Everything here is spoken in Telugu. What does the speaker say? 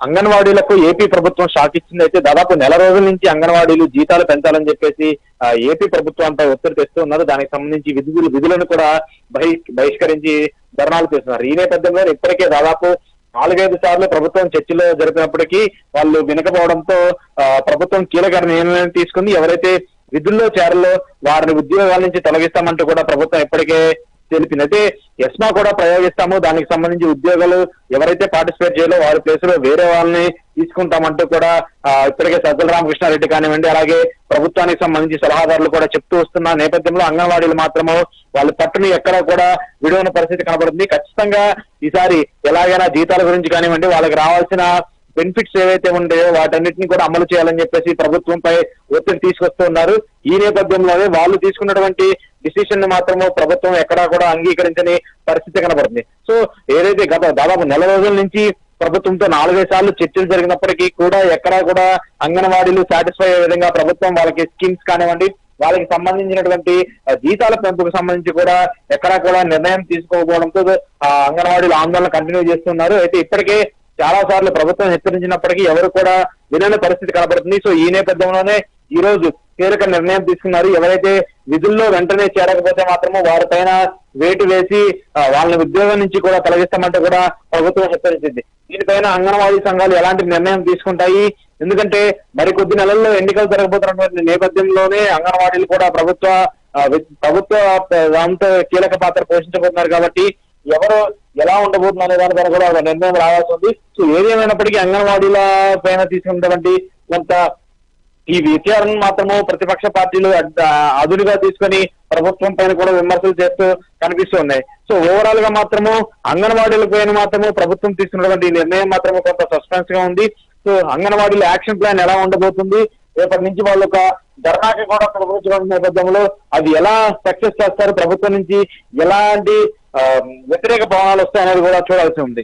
అంగన్వాడీలకు ఏపీ ప్రభుత్వం షాక్ ఇచ్చింది. అయితే దాదాపు నెల రోజుల నుంచి అంగన్వాడీలు జీతాలు పెంచాలని చెప్పేసి ఏపీ ప్రభుత్వంపై ఒత్తిడి తెస్తూ ఉన్నారు. దానికి సంబంధించి విధులను కూడా బహిష్కరించి ధర్నాలు చేస్తున్నారు. ఈ నేపథ్యంలో ఇప్పటికే దాదాపు 4-5 సార్లు ప్రభుత్వం చర్చలు జరిపినప్పటికీ వాళ్ళు వినకపోవడంతో ప్రభుత్వం కీలక నిర్ణయం తీసుకుంది. ఎవరైతే విధుల్లో చేరలో వారిని ఉద్యోగాల నుంచి తొలగిస్తామంటూ కూడా ప్రభుత్వం ఇప్పటికే తెలిపింది. అయితే ఎస్మా కూడా ప్రయోగిస్తాము, దానికి సంబంధించి ఉద్యోగాలు ఎవరైతే పార్టిసిపేట్ చేయాలో వారి ప్లేస్ లో వేరే వాళ్ళని తీసుకుంటామంటూ కూడా ఇప్పటికే సజ్జల రామకృష్ణారెడ్డి కానివ్వండి, అలాగే ప్రభుత్వానికి సంబంధించి సలహాదారులు కూడా చెప్తూ వస్తున్న నేపథ్యంలో అంగన్వాడీలు మాత్రము వాళ్ళ పట్టుని ఎక్కడా కూడా విడవని పరిస్థితి కనబడుతుంది. ఖచ్చితంగా ఈసారి ఎలాగైనా జీతాల గురించి కానివ్వండి, వాళ్ళకి రావాల్సిన బెనిఫిట్స్ ఏవైతే ఉంటాయో వాటన్నిటిని కూడా అమలు చేయాలని చెప్పేసి ప్రభుత్వంపై ఒత్తిడి తీసుకొస్తూ ఉన్నారు. ఈ నేపథ్యంలోనే వాళ్ళు తీసుకున్నటువంటి డిసిషన్ ని మాత్రము ప్రభుత్వం ఎక్కడా కూడా అంగీకరించని పరిస్థితి కనబడుతుంది. సో ఏదైతే గత దాదాపు నెల రోజుల నుంచి ప్రభుత్వంతో 4-5 సార్లు చర్చలు జరిగినప్పటికీ కూడా ఎక్కడా కూడా అంగన్వాడీలు సాటిస్ఫై అయ్యే విధంగా ప్రభుత్వం వాళ్ళకి స్కీమ్స్ కానివ్వండి, వాళ్ళకి సంబంధించినటువంటి జీతాల పెంపుకు సంబంధించి కూడా ఎక్కడా కూడా నిర్ణయం తీసుకోకపోవడంతో అంగన్వాడీలు ఆందోళన కంటిన్యూ చేస్తున్నారు. అయితే ఇప్పటికే చాలా సార్లు ప్రభుత్వం హెచ్చరించినప్పటికీ ఎవరు కూడా వినని పరిస్థితి కనబడుతుంది. సో ఈ నేపథ్యంలోనే ఈ రోజు కీలక నిర్ణయం తీసుకున్నారు. ఎవరైతే విధుల్లో వెంటనే చేరకపోతే మాత్రము వారిపైన వేటు వేసి వాళ్ళని ఉద్యోగం నుంచి కూడా తొలగిస్తామంటే కూడా ప్రభుత్వం హెచ్చరించింది. దీనిపైన అంగన్వాడీ సంఘాలు ఎలాంటి నిర్ణయం తీసుకుంటాయి? ఎందుకంటే మరికొద్ది నెలల్లో ఎన్నికలు జరగబోతున్నటువంటి నేపథ్యంలోనే అంగన్వాడీలు కూడా ప్రభుత్వ దాంతో కీలక పాత్ర పోషించబోతున్నారు కాబట్టి ఎవరు ఎలా ఉండబోతుంది అనే దాని పైన కూడా ఒక నిర్ణయం రావాల్సి ఉంది. సో ఏదేమైనప్పటికీ అంగన్వాడీల పైన తీసుకున్నటువంటి కొంత ఈ విచారణ మాత్రము ప్రతిపక్ష పార్టీలు అదునుగా తీసుకొని ప్రభుత్వం పైన కూడా విమర్శలు చేస్తూ కనిపిస్తూ ఉన్నాయి. సో ఓవరాల్ గా మాత్రము అంగన్వాడీల పైన మాత్రము ప్రభుత్వం తీసుకున్నటువంటి నిర్ణయం మాత్రము కొంత సస్పెన్స్ గా ఉంది. సో అంగన్వాడీల యాక్షన్ ప్లాన్ ఎలా ఉండబోతుంది, రేపటి నుంచి వాళ్ళు ఒక ధర్నాకి కూడా ప్రకటించిన నేపథ్యంలో అది ఎలా సక్సెస్ చేస్తారు, ప్రభుత్వం నుంచి ఎలాంటి వ్యతిరేక భావనాలు వస్తాయనేది కూడా చూడాల్సి ఉంది.